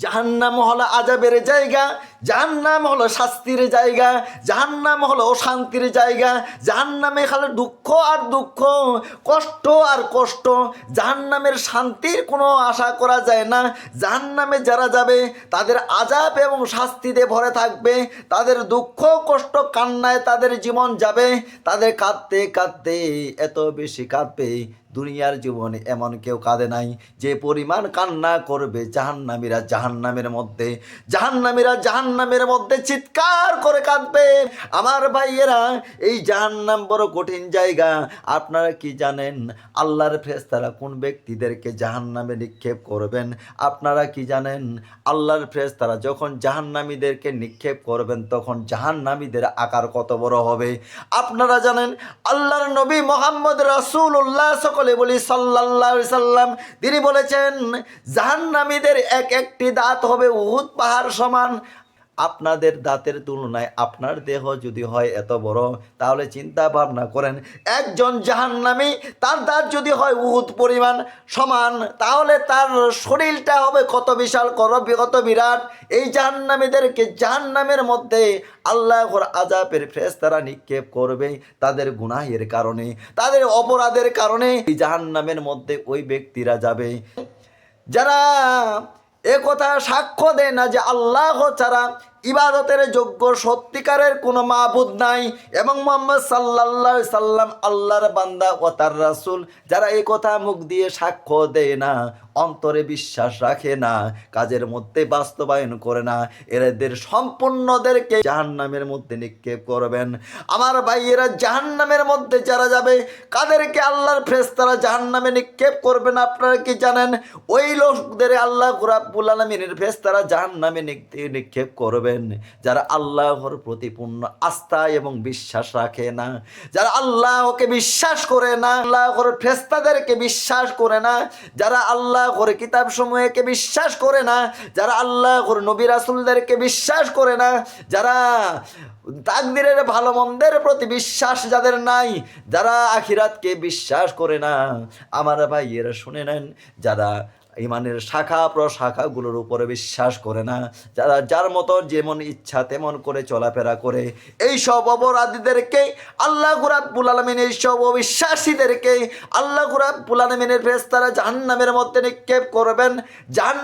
জাহান্নাম হলো আযাবের জায়গা, জাহান্নাম হলো শাস্তির জায়গা, জাহান্নাম হলো অশান্তির জায়গা, জাহান্নামে খালি দুঃখ আর দুঃখ, কষ্ট আর কষ্ট। জাহান্নামের শান্তির কোনো আশা করা যায় না। জাহান্নামে যারা যাবে তাদের আযাব এবং শাস্তিতে ভরে থাকবে, তাদের দুঃখ কষ্ট কান্নায় তাদের জীবন যাবে, তাদের কাঁদতে কাঁদতে এত বেশি কাঁদবে, দুনিয়ার জীবনে এমন কেউ কাঁদে নাই যে পরিমাণ কান্না করবে। জাহান্নামীরা জাহান্নামের মধ্যে, জাহান্নামীরা জাহান্নামের মধ্যে চিৎকার করে কাঁদবে। আমার ভাইয়েরা, এই জাহান্নাম বড় কঠিন জায়গা। আপনারা কি জানেন আল্লাহর ফেরেশতারা কোন ব্যক্তিদেরকে জাহান্নামে নিক্ষেপ করবেন? আপনারা কি জানেন আল্লাহর ফেরেশতারা যখন জাহান্নামীদেরকে নিক্ষেপ করবেন তখন জাহান্নামীদের আকার কত বড় হবে? আপনারা জানেন আল্লাহর নবী মুহাম্মদ রাসূলুল্লাহ, সকলে বলি সাল্লাল্লাহু আলাইহি সাল্লাম, তিনি বলেছেন জাহান্নামীদের এক একটি দাঁত হবে উহুদ পাহাড় সমান। আপনাদের দাঁতের তুলনায় আপনার দেহ যদি হয় এত বড়, তাহলে চিন্তা ভাবনা করেন, একজন জাহান্নামী তার দাঁত যদি হয় উহুদ পরিমাণ সমান, তাহলে তার শরীরটা হবে কত বিশাল, কত বিরাট। এই জাহান্নামীদেরকে জাহান্নামের মধ্যে আল্লাহর আযাবের ফেরেশতারা নিক্ষেপ করবে তাদের গুনাহের কারণে, তাদের অপরাধের কারণে। এই জাহান্নামের মধ্যে ওই ব্যক্তিরা যাবে যারা একথা সাক্ষ্য দেয় না যে আল্লাহ ছাড়া ইবাদতের যোগ্য সত্যিকারের কোনো মাবুদ নাই এবং মুহাম্মদ সাল্লাল্লাহু আলাইহি সাল্লাম আল্লাহর বান্দা ও তার রাসূল। যারা এই কথা মুখ দিয়ে সাক্ষ্য দেয় না, অন্তরে বিশ্বাস রাখে না, কাজের মধ্যে বাস্তবায়ন করে না, এদের সম্পূর্ণদেরকে জাহান্নামের মধ্যে নিক্ষেপ করবেন। আমার ভাইয়েরা, জাহান্নামের মধ্যে যারা যাবে কাদেরকে আল্লাহর ফেরেশতারা জাহান্নামে নিক্ষেপ করবেন? আপনারা কি জানেন? ওই লোকদের আল্লাহ রাব্বুল আলামিনের ফেরেশতারা জাহান্নামে নিক্ষেপ করবেন যারা আল্লাহর প্রতি পূর্ণ আস্থা এবং বিশ্বাস রাখে না, যারা আল্লাহকে বিশ্বাস করে না, আল্লাহর ফেরেশতাদেরকে বিশ্বাস করে না, যারা আল্লাহর কিতাব সমূহকে বিশ্বাস করে না, যারা আল্লাহর নবী রাসূলদেরকে বিশ্বাস করে না, যারা তাকদীরের ভালো মন্দের প্রতি বিশ্বাস যাদের নাই, যারা আখিরাতকে বিশ্বাস করে না, আমার ভাইয়েরা শুনে নেন, যারা ইমানের শাখা প্রশাখাগুলোর উপরে বিশ্বাস করে না, যারা যার মতো যেমন ইচ্ছা তেমন করে চলাফেরা করে, এই সব অপরাধীদেরকে আল্লাহ রাব্বুল আলামিন, এই সব অবিশ্বাসীদেরকে আল্লাহ রাব্বুল আলামিনের ফেরেশতারা জাহান্নামের মধ্যে নিক্ষেপ করবেন।